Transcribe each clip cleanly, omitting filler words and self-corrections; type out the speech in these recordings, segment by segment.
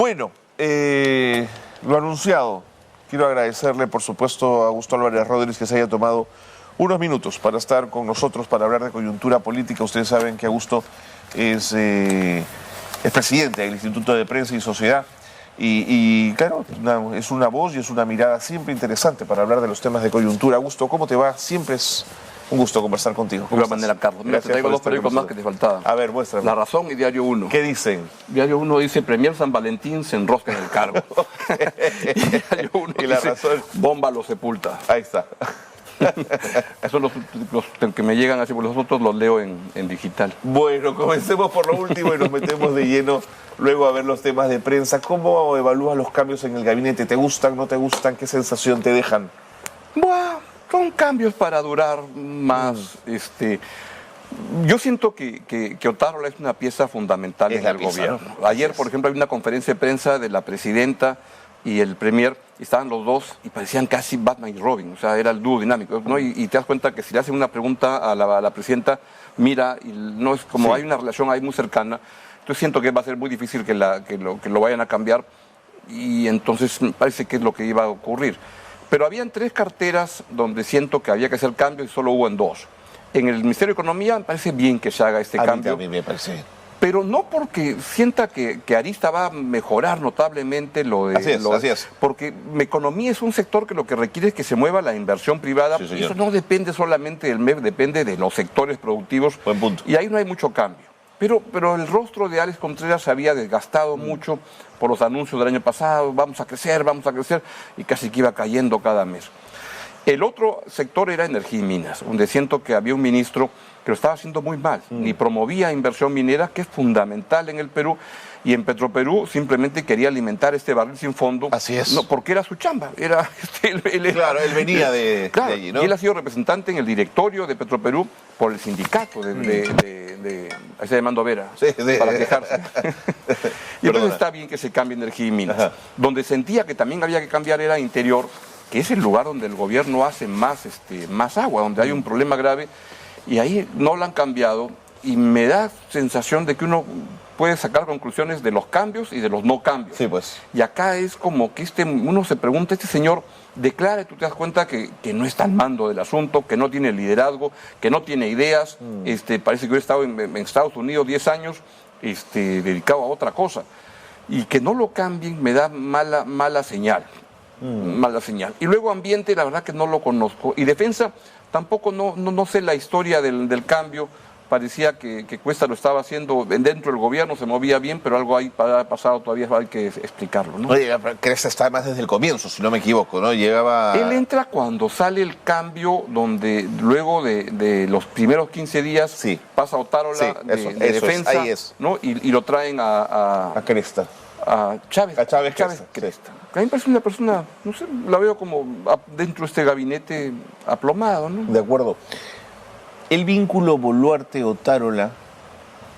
Bueno, lo anunciado. Quiero agradecerle, por supuesto, a Augusto Álvarez Rodríguez que se haya tomado unos minutos para estar con nosotros, para hablar de coyuntura política. Ustedes saben que Augusto es presidente del Instituto de Prensa y Sociedad. Y claro, es una voz y es una mirada siempre interesante para hablar de los temas de coyuntura. Augusto, ¿cómo te va? Siempre es un gusto conversar contigo. De alguna manera, Carlos. Mira, te traigo dos periódicos más que te faltaban. A ver, muéstrame. La Razón y Diario 1. ¿Qué dicen? Diario 1 dice, Premier San Valentín se enrosca en el cargo. Y Diario 1 ¿Y La dice, Razón? Bomba lo sepulta. Ahí está. Esos son los que me llegan así, porque los otros los leo en digital. Bueno, comencemos por lo último y nos metemos de lleno luego a ver los temas de prensa. ¿Cómo evalúas los cambios en el gabinete? ¿Te gustan, no te gustan? ¿Qué sensación te dejan? Bueno, son cambios para durar más. Yo siento que Otárola es una pieza fundamental en el gobierno. Ayer, por ejemplo, hay una conferencia de prensa de la presidenta y el premier, y estaban los dos y parecían casi Batman y Robin, o sea, era el dúo dinámico, ¿no? Y te das cuenta que si le hacen una pregunta a la presidenta, mira, y no es como sí. Hay una relación ahí muy cercana, entonces siento que va a ser muy difícil que lo vayan a cambiar, y entonces me parece que es lo que iba a ocurrir. Pero habían tres carteras donde siento que había que hacer cambios y solo hubo en dos. En el Ministerio de Economía me parece bien que se haga este cambio. A mí me parece. Pero no porque sienta que Arista va a mejorar notablemente lo de... Así es. Porque economía es un sector que lo que requiere es que se mueva la inversión privada. Sí, y eso no depende solamente del MEF, depende de los sectores productivos. Buen punto. Y ahí no hay mucho cambio. Pero el rostro de Alex Contreras se había desgastado mucho por los anuncios del año pasado. Vamos a crecer, y casi que iba cayendo cada mes. El otro sector era energía y minas, donde siento que había un ministro que lo estaba haciendo muy mal, ni promovía inversión minera, que es fundamental en el Perú, y en Petroperú simplemente quería alimentar este barril sin fondo. Así es. No, porque era su chamba. Claro, él venía de allí, ¿no? Y él ha sido representante en el directorio de Petroperú por el sindicato ahí se llamando Vera, para quejarse. Y entonces está bien que se cambie energía y minas. Ajá. Donde sentía que también había que cambiar era interior, que es el lugar donde el gobierno hace más agua, donde hay un problema grave, y ahí no lo han cambiado, y me da sensación de que uno puede sacar conclusiones de los cambios y de los no cambios. Sí, pues. Y acá es como que uno se pregunta, este señor declara y tú te das cuenta que no está al mando del asunto, que no tiene liderazgo, que no tiene ideas, parece que hubiera estado en Estados Unidos 10 años dedicado a otra cosa. Y que no lo cambien me da mala señal. Mala señal. Y luego ambiente, la verdad que no lo conozco. Y defensa, tampoco no sé la historia del cambio. Parecía que Cuesta lo estaba haciendo dentro del gobierno, se movía bien, pero algo ahí ha pasado, todavía hay que explicarlo, ¿no? Oye, Cresta está más desde el comienzo, si no me equivoco, ¿no? Llegaba... Él entra cuando sale el cambio, donde luego de los primeros 15 día pasa Otárola de defensa, ahí es. ¿no? Y lo traen a Cresta. A Chávez. A Chávez Cresta. A mí me parece una persona, no sé, la veo como dentro de este gabinete aplomado, ¿no? De acuerdo. El vínculo Boluarte-Otárola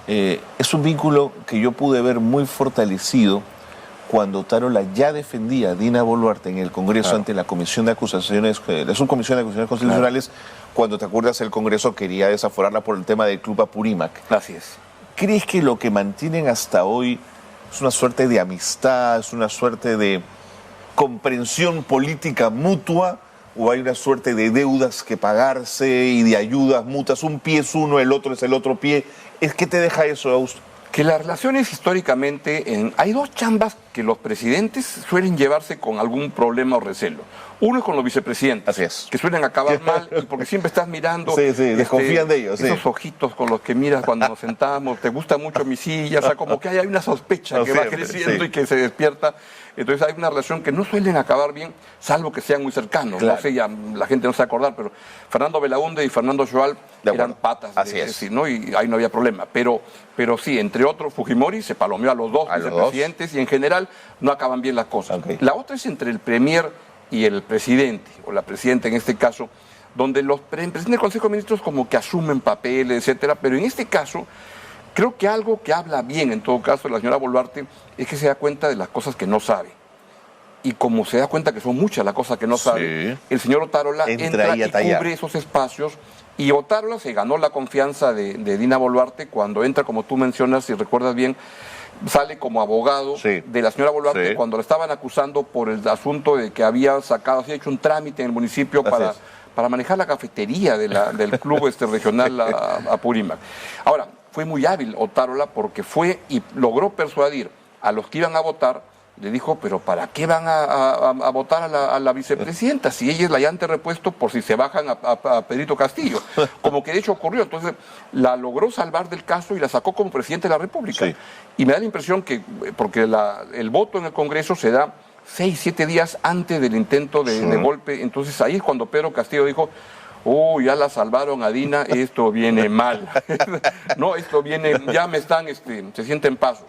es un vínculo que yo pude ver muy fortalecido cuando Otárola ya defendía a Dina Boluarte en el Congreso ante la Comisión de Acusaciones, la Subcomisión de Acusaciones Constitucionales, cuando, ¿te acuerdas?, el Congreso quería desaforarla por el tema del Club Apurímac. Así es. ¿Crees que lo que mantienen hasta hoy es una suerte de amistad, es una suerte de comprensión política mutua, o hay una suerte de deudas que pagarse y de ayudas mutuas? Un pie es uno, el otro es el otro pie. ¿Qué te deja eso, Augusto? Que las relaciones históricamente, hay dos chambas que los presidentes suelen llevarse con algún problema o recelo. Uno es con los vicepresidentes, así es, que suelen acabar mal, porque siempre estás mirando. Desconfían de ellos. Esos ojitos con los que miras cuando nos sentamos, te gusta mucho mi silla, o sea, como que hay una sospecha que va creciendo y que se despierta. Entonces hay una relación que no suelen acabar bien, salvo que sean muy cercanos. Claro. No sé, ya la gente no se va a acordar, pero Fernando Belaúnde y Fernando Joal eran patas. ¿No? Y ahí no había problema. Pero sí, entre otros, Fujimori se palomeó a los dos vicepresidentes y en general no acaban bien las cosas. Okay. La otra es entre el premier y el presidente, o la presidenta en este caso, donde los presidentes del Consejo de Ministros como que asumen papeles, etcétera, pero en este caso creo que algo que habla bien, en todo caso, de la señora Boluarte, es que se da cuenta de las cosas que no sabe. Y como se da cuenta que son muchas las cosas que no sabe, el señor Otárola entra y cubre esos espacios. Y Otárola se ganó la confianza de Dina Boluarte cuando entra, como tú mencionas, si recuerdas bien, sale como abogado Sí. de la señora Boluarte Sí. cuando la estaban acusando por el asunto de que había hecho un trámite en el municipio Así para, es. para manejar la cafetería del club regional a Purímac. Ahora, fue muy hábil Otárola porque fue y logró persuadir a los que iban a votar. Le dijo, pero ¿para qué van a votar a la vicepresidenta si ella es la llante repuesto por si se bajan a Pedrito Castillo? Como que de hecho ocurrió. Entonces la logró salvar del caso y la sacó como presidente de la República. Sí. Y me da la impresión que, porque el voto en el Congreso se da 6, 7 días antes del intento de golpe, entonces ahí es cuando Pedro Castillo dijo, ya la salvaron a Dina, esto viene mal. No, esto viene, ya me están, se sienten pasos.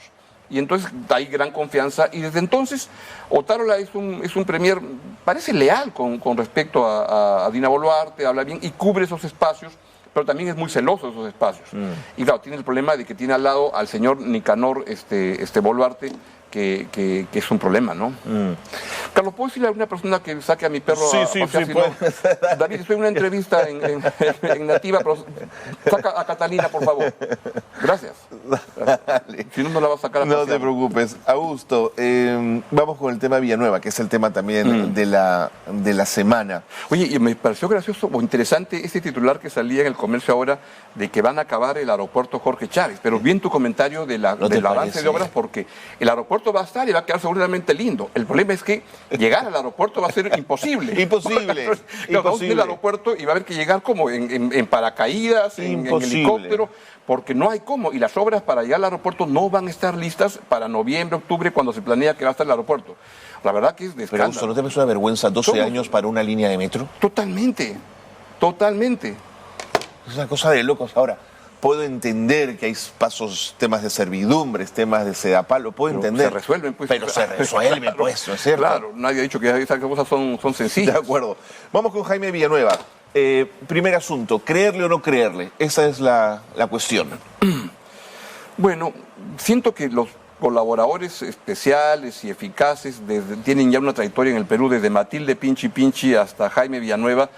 Y entonces hay gran confianza y desde entonces Otárola es un premier, parece leal con respecto a Dina Boluarte, habla bien y cubre esos espacios, pero también es muy celoso de esos espacios. Y claro, tiene el problema de que tiene al lado al señor Nicanor Boluarte, que es un problema, ¿no? Carlos, ¿puedo decirle a una persona que saque a mi perro Sí, a sí, pasear? sí, Si no? puede. David, estoy en una entrevista en Nativa, pero saca a Catalina, por favor. Gracias. Si no, no la va a sacar a No pasear. te preocupes. Augusto, vamos con el tema Villanueva, que es el tema también de la semana. Oye, y me pareció gracioso o interesante este titular que salía en el Comercio ahora de que van a acabar el aeropuerto Jorge Chávez. Pero bien tu comentario ¿No te del avance parece? de obras, porque el aeropuerto va a estar y va a quedar seguramente lindo. El problema es que llegar al aeropuerto va a ser imposible. Imposible, Entonces, claro, vamos imposible. al aeropuerto y va a haber que llegar como en paracaídas, en Imposible. helicóptero, porque no hay cómo. Y las obras para llegar al aeropuerto no van a estar listas para noviembre, octubre, cuando se planea que va a estar el aeropuerto. La verdad que es de Pero escándalo. Augusto, ¿no te parece una vergüenza 12 Somos- años para una línea de metro? Totalmente, totalmente. Es una cosa de locos. Ahora, puedo entender que hay pasos, temas de servidumbres, temas de sedapal, lo puedo Pero entender. se resuelven, pues. Pero se resuelven, Claro, pues, ¿no es cierto? Claro, nadie ha dicho que esas cosas son De sencillas. acuerdo. Vamos con Jaime Villanueva. Primer asunto, ¿creerle o no creerle? Esa es la cuestión. Bueno, siento que los colaboradores especiales y eficaces tienen ya una trayectoria en el Perú, desde Matilde Pinchi Pinchi hasta Jaime Villanueva.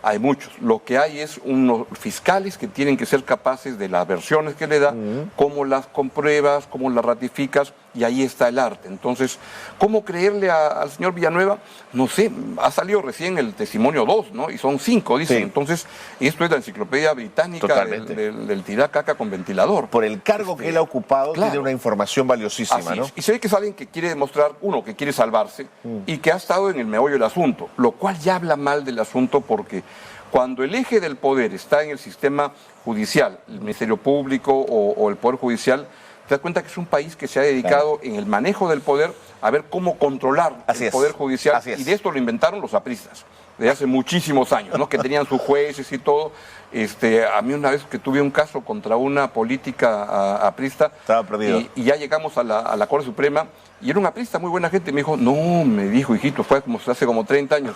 Hay muchos. Lo que hay es unos fiscales que tienen que ser capaces de las versiones que le da, cómo las compruebas, cómo las ratificas, y ahí está el arte. Entonces, ¿cómo creerle al señor Villanueva? No sé, ha salido recién el testimonio 2, ¿no? Y son 5, dicen. Sí. Entonces, esto es la enciclopedia británica Totalmente. del tirar caca con ventilador. Por el cargo que él ha ocupado, claro. tiene una información valiosísima, Así ¿no? es. Y se ve que es alguien que quiere demostrar, uno, que quiere salvarse y que ha estado en el meollo del asunto, lo cual ya habla mal del asunto porque cuando el eje del poder está en el sistema judicial, el Ministerio Público o el Poder Judicial, te das cuenta que es un país que se ha dedicado en el manejo del poder a ver cómo controlar Así el es. Poder Judicial. Así es. Y de esto lo inventaron los apristas, de hace muchísimos años, ¿no? Que tenían sus jueces y todo. A mí una vez que tuve un caso contra una política aprista, Estaba perdido. y ya llegamos a la Corte Suprema, y era un aprista, muy buena gente, me dijo, no, me dijo, hijito, fue como hace como 30 años,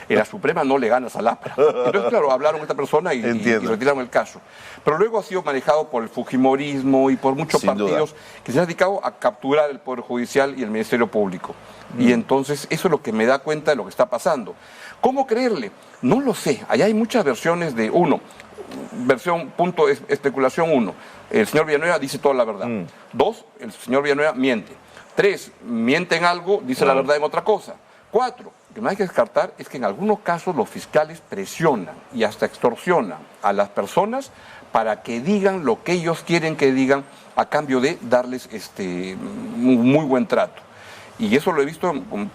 en la Suprema no le ganas al APRA. Entonces, claro, hablaron con esta persona y Entiendo. retiraron el caso. Pero luego ha sido manejado por el fujimorismo y por muchos Sin duda. partidos que se han dedicado a capturar el Poder Judicial y el Ministerio Público. Y entonces eso es lo que me da cuenta de lo que está pasando. ¿Cómo creerle? No lo sé. Allá hay muchas versiones de especulación 1. El señor Villanueva dice toda la verdad. 2, el señor Villanueva miente. 3, miente en algo, dice la verdad en otra cosa. 4, lo que no hay que descartar es que en algunos casos los fiscales presionan y hasta extorsionan a las personas para que digan lo que ellos quieren que digan a cambio de darles muy buen trato. Y eso lo he visto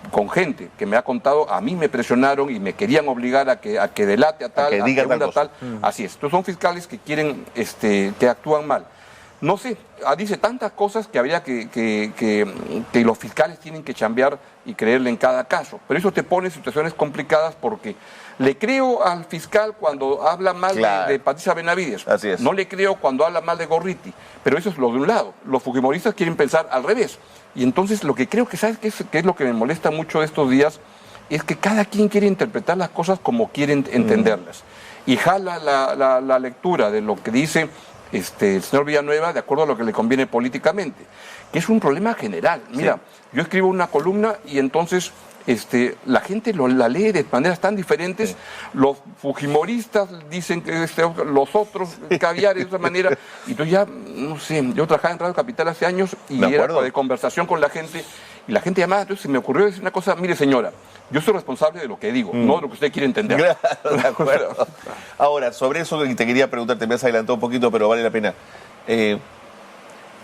con gente que me ha contado, a mí me presionaron y me querían obligar a que delate a tal, que diga hunda tal cosa. Así es. Entonces son fiscales que quieren, que actúan mal. No sé, dice tantas cosas que habría que los fiscales tienen que chambear y creerle en cada caso. Pero eso te pone en situaciones complicadas porque le creo al fiscal cuando habla mal Claro. de Patricia Benavides. Así es. No le creo cuando habla mal de Gorriti. Pero eso es lo de un lado. Los fujimoristas quieren pensar al revés. Y entonces lo que creo que, ¿sabes qué es lo que me molesta mucho de estos días? Es que cada quien quiere interpretar las cosas como quiere entenderlas. Y jala la lectura de lo que dice el señor Villanueva de acuerdo a lo que le conviene políticamente, que es un problema general. Mira, yo escribo una columna y entonces la gente la lee de maneras tan diferentes. Sí. Los fujimoristas dicen que los otros caviares de otra manera. Y yo ya, no sé, yo trabajaba en Radio Capital hace años y era de conversación con la gente. Y la gente llamaba, entonces se me ocurrió decir una cosa: mire, señora, yo soy responsable de lo que digo, no de lo que usted quiere entender. Claro, de acuerdo. Ahora, sobre eso te quería preguntar, te me has adelantado un poquito, pero vale la pena.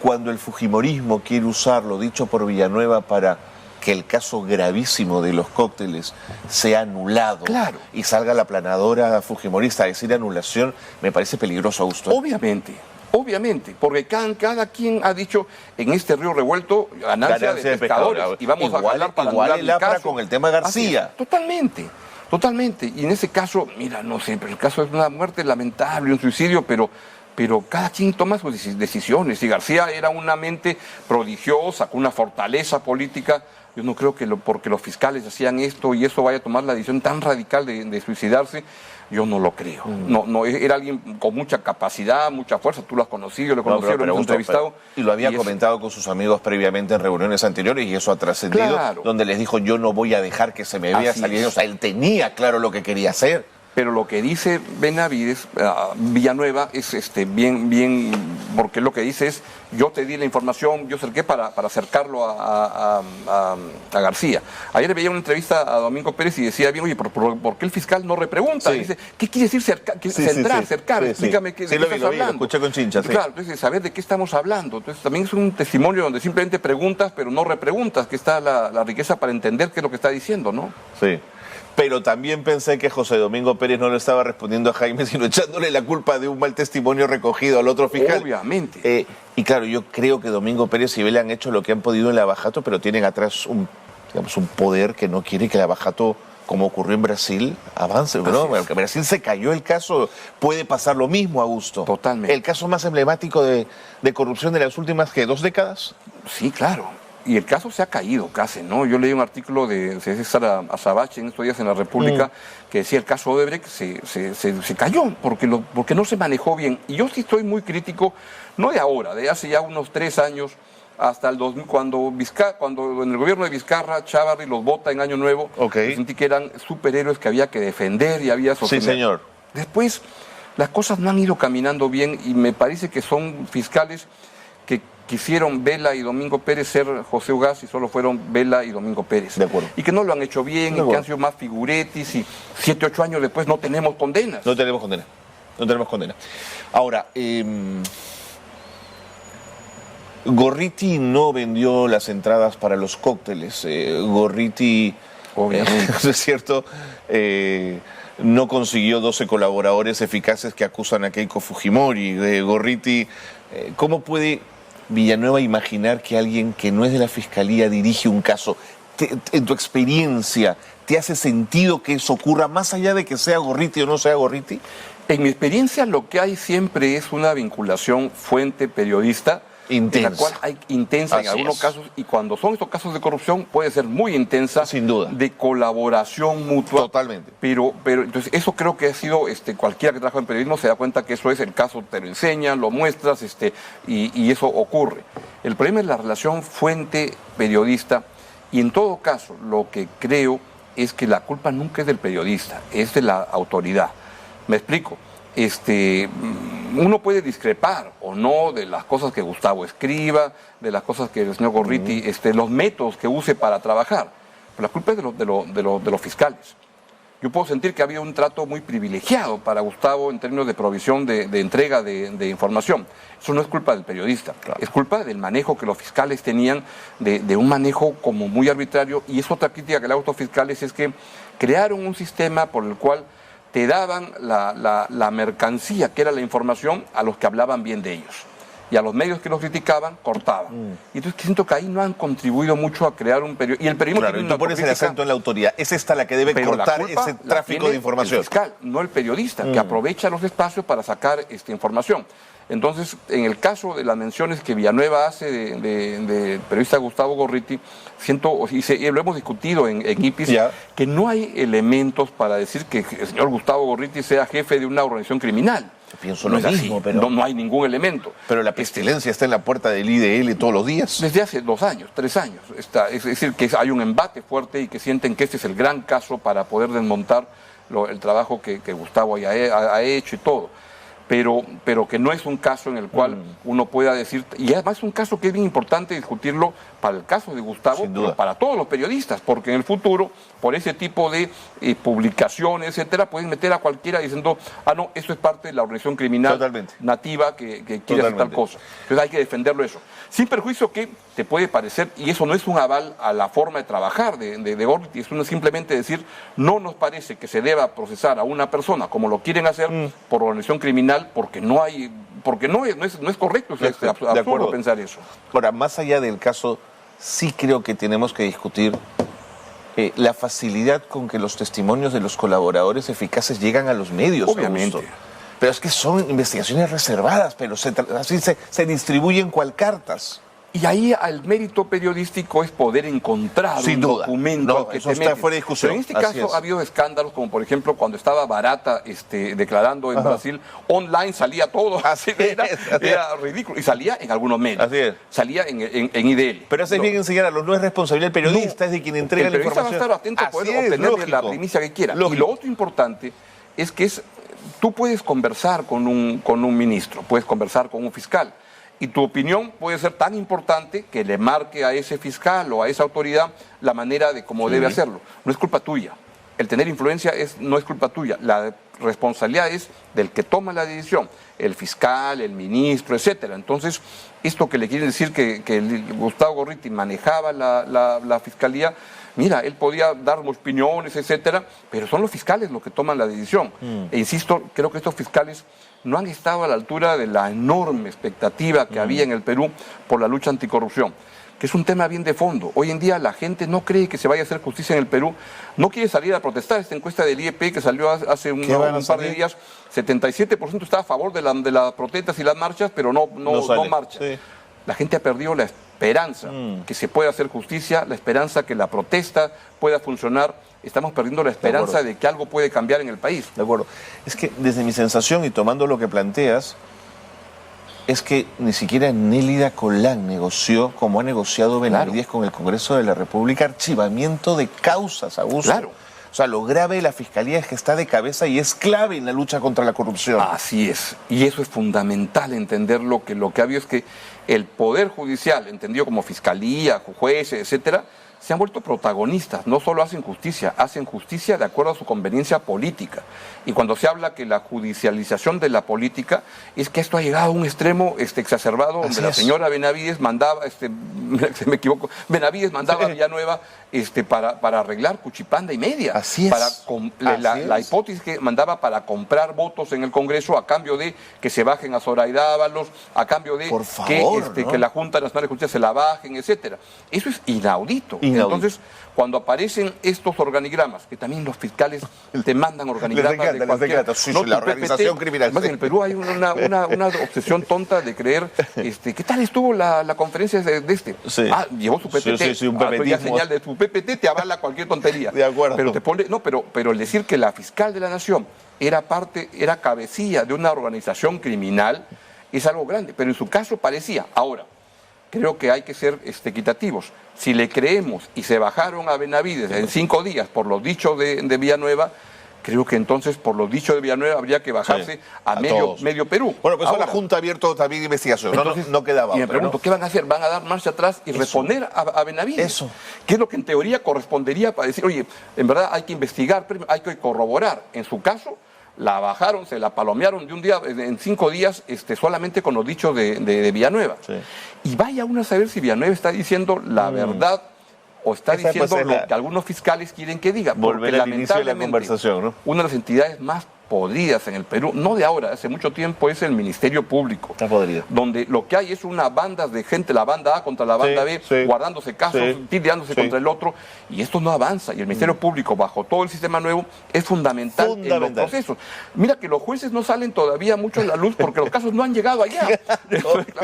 Cuando el fujimorismo quiere usar lo dicho por Villanueva para que el caso gravísimo de los cócteles sea anulado, claro, y salga la planadora fujimorista a decir anulación, me parece peligroso, Augusto. Obviamente, porque cada quien ha dicho en este río revuelto ganancia de pescadores, y vamos a ganar para anular el caso. Con el tema García. Totalmente. Y en ese caso, mira, no sé, pero el caso es una muerte lamentable, un suicidio, pero cada quien toma sus decisiones. Y García era una mente prodigiosa, con una fortaleza política. Yo no creo que porque los fiscales hacían esto y eso vaya a tomar la decisión tan radical de suicidarse. Yo no lo creo. No, era alguien con mucha capacidad, mucha fuerza. Tú lo has conocido, lo he conocido, lo hemos entrevistado. Y lo había comentado con sus amigos previamente en reuniones anteriores y eso ha trascendido, claro, donde les dijo: yo no voy a dejar que se me vea salir. O sea, él tenía claro lo que quería hacer. Pero lo que dice Benavides, Villanueva, es bien, porque lo que dice es: yo te di la información, yo cerqué para acercarlo a García. Ayer veía una entrevista a Domingo Pérez y decía bien: oye, ¿por qué el fiscal no repregunta? Sí. Dice: ¿qué quiere decir cercar? Explícame qué estás hablando. Lo escuché con Chincha, sí. Claro, entonces, saber de qué estamos hablando. Entonces, también es un testimonio donde simplemente preguntas, pero no repreguntas, que está la riqueza para entender qué es lo que está diciendo, ¿no? Sí. Pero también pensé que José Domingo Pérez no le estaba respondiendo a Jaime, sino echándole la culpa de un mal testimonio recogido al otro fiscal. Obviamente. Y claro, yo creo que Domingo Pérez y Vela han hecho lo que han podido en la Lavajato, pero tienen atrás un poder que no quiere que la Lavajato, como ocurrió en Brasil, avance. ¿No? En Brasil se cayó el caso, puede pasar lo mismo, Augusto. Totalmente. El caso más emblemático de corrupción de las últimas, ¿qué? ¿2 décadas? Sí, claro. Y el caso se ha caído casi, ¿no? Yo leí un artículo de César Azabache en estos días en La República que decía: el caso Odebrecht se cayó porque no se manejó bien. Y yo sí estoy muy crítico, no de ahora, de hace ya unos 3 años, hasta el 2000, cuando en el gobierno de Vizcarra, Chávarri los vota en Año Nuevo, sentí que eran superhéroes que había que defender y había sostener. Sí, señor. Después, las cosas no han ido caminando bien y me parece que son fiscales que quisieron Vela y Domingo Pérez ser José Ugaz y solo fueron Vela y Domingo Pérez. De acuerdo. Y que no lo han hecho bien, y que han sido más figuretis, y 7, 8 años después no tenemos condenas. No tenemos condena. Ahora, Gorriti no vendió las entradas para los cócteles. Gorriti, obviamente, ¿no es cierto? No consiguió 12 colaboradores eficaces que acusan a Keiko Fujimori. Gorriti, ¿cómo puede Villanueva imaginar que alguien que no es de la Fiscalía dirige un caso? En tu experiencia, ¿te hace sentido que eso ocurra más allá de que sea Gorriti o no sea Gorriti? En mi experiencia lo que hay siempre es una vinculación fuente-periodista, intensa. En la cual hay intensa en algunos casos, y cuando son estos casos de corrupción puede ser muy intensa, sin duda, de colaboración mutua. Totalmente. Pero entonces eso creo que ha sido, cualquiera que trabaja en periodismo se da cuenta que eso es el caso, te lo enseñan, lo muestras, y eso ocurre. El problema es la relación fuente-periodista, y en todo caso lo que creo es que la culpa nunca es del periodista, es de la autoridad. Me explico. Uno puede discrepar o no de las cosas que Gustavo escriba, de las cosas que el señor Gorriti, los métodos que use para trabajar, pero la culpa es de los fiscales. Yo puedo sentir que ha habido un trato muy privilegiado para Gustavo en términos de provisión de entrega de información. Eso no es culpa del periodista, claro, es culpa del manejo que los fiscales tenían, de un manejo como muy arbitrario. Y es otra crítica que le hago a estos fiscales, es que crearon un sistema por el cual te daban la mercancía, que era la información, a los que hablaban bien de ellos. Y a los medios que los criticaban, cortaban. Y entonces siento que ahí no han contribuido mucho a crear un periodismo. Y el periodismo, claro, tiene y tú pones el acento en la autoridad. Es esta la que debe cortar ese tráfico de información. El fiscal, no el periodista, que aprovecha los espacios para sacar esta información. Entonces, en el caso de las menciones que Villanueva hace del periodista Gustavo Gorriti, siento, y lo hemos discutido en IPIS, que no hay elementos para decir que el señor Gustavo Gorriti sea jefe de una organización criminal. Yo pienso no lo es mismo, así. pero... No hay ningún elemento. Pero la pestilencia está en la puerta del IDL todos los días. Desde hace 2 años, 3 años. Es decir, que hay un embate fuerte y que sienten que este es el gran caso para poder desmontar el trabajo que Gustavo ha hecho y todo. Pero que no es un caso en el cual uno pueda decir, y además es un caso que es bien importante discutirlo para el caso de Gustavo, Sin duda. pero para todos los periodistas, porque en el futuro, por ese tipo de publicaciones, etcétera, pueden meter a cualquiera diciendo, no, eso es parte de la organización criminal Totalmente. nativa que quiere hacer tal cosa. Entonces hay que defenderlo eso. Sin perjuicio que te puede parecer, y eso no es un aval a la forma de trabajar de Gorriti, es simplemente decir, no nos parece que se deba procesar a una persona como lo quieren hacer por organización criminal, porque no es correcto, es absurdo pensar eso. Ahora, más allá del caso, sí creo que tenemos que discutir la facilidad con que los testimonios de los colaboradores eficaces llegan a los medios. Obviamente. Augusto. Pero es que son investigaciones reservadas, pero así se distribuyen cual cartas. Y ahí el mérito periodístico es poder encontrar Sin un duda. documento No, al que eso te está metes. fuera de discusión. Pero en este Así caso es. ha habido escándalos, como por ejemplo cuando estaba Barata declarando en Brasil, online salía todo. Así Era ridículo. Y salía en algunos medios. Así es. Salía en IDL. Pero hace bien enseñarlo, no es responsabilidad del periodista, es de quien entrega El la periodista información. va a estar atento a poder obtener la primicia que quiera. Lógico. Y lo otro importante es que tú puedes conversar con un ministro, puedes conversar con un fiscal, y tu opinión puede ser tan importante que le marque a ese fiscal o a esa autoridad la manera de cómo debe hacerlo. No es culpa tuya. El tener influencia no es culpa tuya. La responsabilidad es del que toma la decisión, el fiscal, el ministro, etcétera. Entonces, esto que le quieren decir que Gustavo Gorriti manejaba la fiscalía, mira, él podía dar opiniones, etcétera, pero son los fiscales los que toman la decisión. E insisto, creo que estos fiscales no han estado a la altura de la enorme expectativa que había en el Perú por la lucha anticorrupción, que es un tema bien de fondo. Hoy en día la gente no cree que se vaya a hacer justicia en el Perú, no quiere salir a protestar. Esta encuesta del IEP que salió hace un par de días, 77% está a favor de las protestas y las marchas, pero no marcha. Sí. La gente ha perdido la esperanza que se pueda hacer justicia, la esperanza que la protesta pueda funcionar. Estamos perdiendo la esperanza de que algo puede cambiar en el país. De acuerdo. Es que desde mi sensación y tomando lo que planteas, es que ni siquiera Nélida Colán negoció, como ha negociado Benavides con el Congreso de la República, archivamiento de causas, Augusto. Claro. O sea, lo grave de la Fiscalía es que está de cabeza y es clave en la lucha contra la corrupción. Así es. Y eso es fundamental entenderlo, que lo que ha habido es que el Poder Judicial, entendido como Fiscalía, jueces, etcétera, se han vuelto protagonistas. No solo hacen justicia de acuerdo a su conveniencia política. Y cuando se habla que la judicialización de la política, es que esto ha llegado a un extremo exacerbado, donde la señora Benavides mandaba, me equivoco, Benavides mandaba a Villanueva para arreglar cuchipanda y media. Así es. La hipótesis que mandaba para comprar votos en el Congreso a cambio de que se bajen a Zoraida Ábalos, a cambio de Por favor, ¿no? que la Junta Nacional de Justicia se la bajen, etcétera. Eso es inaudito. Entonces, cuando aparecen estos organigramas, que también los fiscales te mandan organigramas de cualquier... la organización criminal. Además, en el Perú hay una obsesión tonta de creer, ¿qué tal estuvo la conferencia de este? Sí. Llevó su PPT. Sí, un pero ya PPTismo. señal de tu PPT te avala cualquier tontería. De acuerdo. Pero te pone, pero el decir que la fiscal de la Nación era cabecilla de una organización criminal es algo grande. Pero en su caso parecía. Ahora, creo que hay que ser equitativos. Si le creemos y se bajaron a Benavides en 5 días por los dichos de Villanueva, creo que entonces por los dichos de Villanueva habría que bajarse a medio Perú. Bueno, pues ahora, la Junta ha abierto también investigación, entonces, no quedaba y me otra, pregunto, ¿no? ¿qué van a hacer? ¿Van a dar marcha atrás y responder a Benavides? Eso. ¿Qué es lo que en teoría correspondería para decir, oye, en verdad hay que investigar, hay que corroborar? En su caso, la bajaron, se la palomearon de un día, en 5 días, solamente con los dichos de Villanueva. Sí. Y vaya uno a saber si Villanueva está diciendo la verdad o está Esa diciendo puede ser lo que algunos fiscales quieren que diga. Volver Porque al inicio de la lamentablemente, conversación, ¿no? una de las entidades más podridas en el Perú, no de ahora, hace mucho tiempo, es el Ministerio Público. Está podrido. Donde lo que hay es una banda de gente, la banda A contra la banda B, guardándose casos, tirándose contra el otro, y esto no avanza. Y el Ministerio Público, bajo todo el sistema nuevo, es fundamental en los procesos. Mira que los jueces no salen todavía mucho a la luz porque los casos no han llegado allá. Entonces,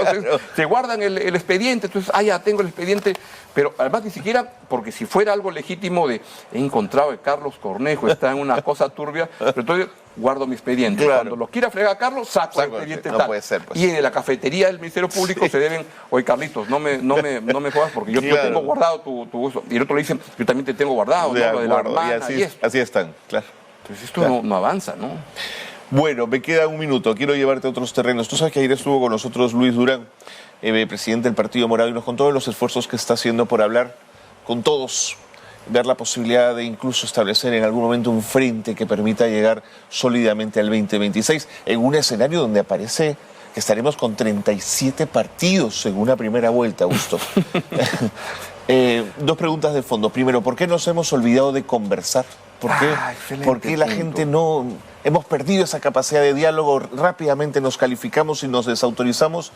se guardan el expediente, entonces, ya tengo el expediente, pero además ni siquiera, porque si fuera algo legítimo de he encontrado que Carlos Cornejo está en una cosa turbia, pero entonces guardo mi expediente. Claro. Cuando lo quiera fregar a Carlos, saco el expediente no tal. puede ser, pues. Y en la cafetería del Ministerio Público se deben, oye Carlitos, no me jodas porque yo Claro. tengo guardado tu uso. Y el otro le dice, yo también te tengo guardado, De ¿no? Lo de la acuerdo, hermana y y esto. así están, claro. Entonces esto no avanza, ¿no? Bueno, me queda un minuto, quiero llevarte a otros terrenos. Tú sabes que ayer estuvo con nosotros Luis Durán, presidente del Partido Morado, y nos contó de los esfuerzos que está haciendo por hablar con todos, ver la posibilidad de incluso establecer en algún momento un frente que permita llegar sólidamente al 2026, en un escenario donde aparece que estaremos con 37 partidos en una primera vuelta, Augusto. Dos preguntas de fondo. Primero, ¿por qué nos hemos olvidado de conversar? ¿Por qué la gente no... Hemos perdido esa capacidad de diálogo, rápidamente nos calificamos y nos desautorizamos?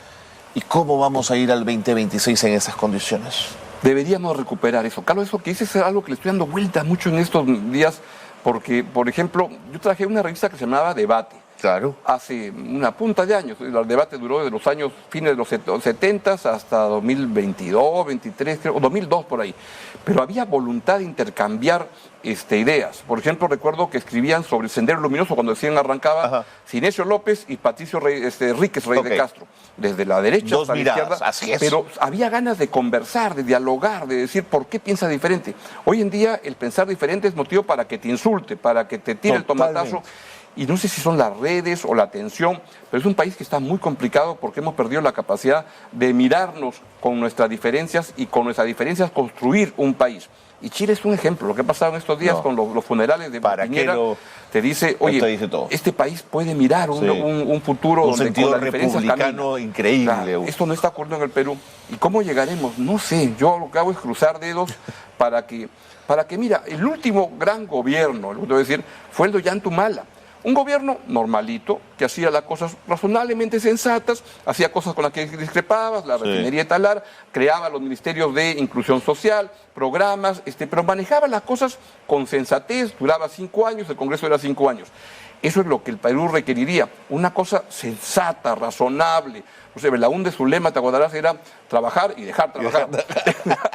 ¿Y cómo vamos a ir al 2026 en esas condiciones? Deberíamos recuperar eso. Carlos, eso que dices es algo que le estoy dando vueltas mucho en estos días, porque, por ejemplo, yo traje una revista que se llamaba Debate. Claro. Hace una punta de años. El debate duró desde los años fines de los 70 hasta 2022, 23, creo, o 2002 por ahí. Pero había voluntad de intercambiar ideas. Por ejemplo, recuerdo que escribían sobre el Sendero Luminoso cuando decían arrancaba Cinesio López y Patricio Ríquez Rey de Castro. Desde la derecha hasta la izquierda. Así es. Pero había ganas de conversar, de dialogar, de decir por qué piensa diferente. Hoy en día el pensar diferente es motivo para que te insulte, para que te tire el tomatazo. Y no sé si son las redes o la atención, pero es un país que está muy complicado porque hemos perdido la capacidad de mirarnos con nuestras diferencias y con nuestras diferencias construir un país. Y Chile es un ejemplo. Lo que ha pasado en estos días con los funerales de Piñera te dice, oye, este país puede mirar un futuro un donde sentido con las diferencias republicano increíble. Claro, esto no está ocurriendo en el Perú. ¿Y cómo llegaremos? No sé. Yo lo que hago es cruzar dedos para que mira, el último gran gobierno, lo que te voy a decir, fue el de Ollantumala. Un gobierno normalito, que hacía las cosas razonablemente sensatas, hacía cosas con las que discrepabas, la refinería de Talar, creaba los ministerios de inclusión social, programas, pero manejaba las cosas con sensatez, duraba 5 años, el Congreso era 5 años. Eso es lo que el Perú requeriría, una cosa sensata, razonable. No sé, Belaúnde, su lema, te acordarás, era trabajar y dejar trabajar.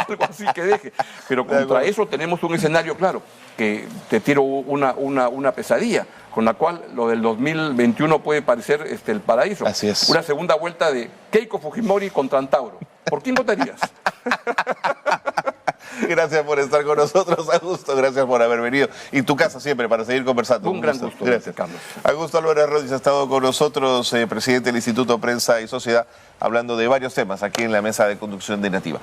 Algo así que deje. Pero contra eso tenemos un escenario claro, que te tiro una pesadilla, con la cual lo del 2021 puede parecer el paraíso. Así es. Una segunda vuelta de Keiko Fujimori contra Antauro. ¿Por quién votarías? Gracias por estar con nosotros, Augusto. Gracias por haber venido. Y tu casa siempre para seguir conversando. Un gran gusto. Gracias, Carlos. Augusto Álvarez Rodríguez ha estado con nosotros, presidente del Instituto Prensa y Sociedad, hablando de varios temas aquí en la mesa de conducción de Nativa.